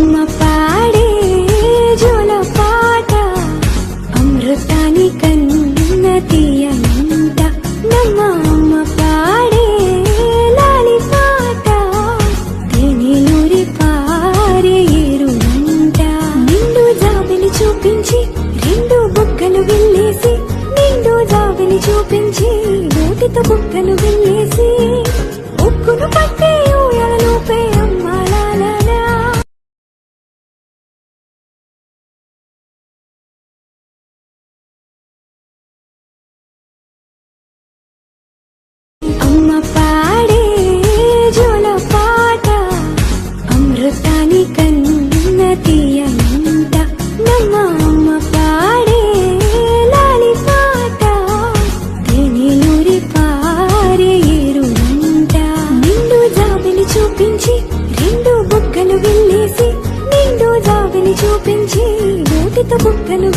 అమ్మ పాడే జోల పాట అమృతాని కన్న తీయనంట నమ్మ అమ్మ పాడే లాలి పాట తేనెలూరి పారే ఏరునంట నిండు జాబిలి చూపించి రెండు బుగ్గలు వెళ్ళేసి నిండు జాబిలి చూపించి నోటితో బుగ్గలు వెళ్ళేసి ఉక్కును పట్టే ఊయలలోపే అమ్మాలాలా అమ్మ పాడే జోల పాట అమృతాని కన్న తీయనంట నమ్మ అమ్మ పాడే లాలి పాట తేనెలూరి పారే ఏరునంట నిండు జాబిలి చూపించి రెండు బుగ్గలు వెళ్ళేసి నిండు జాబిలి చూపించి నోటితో బుగ్గలు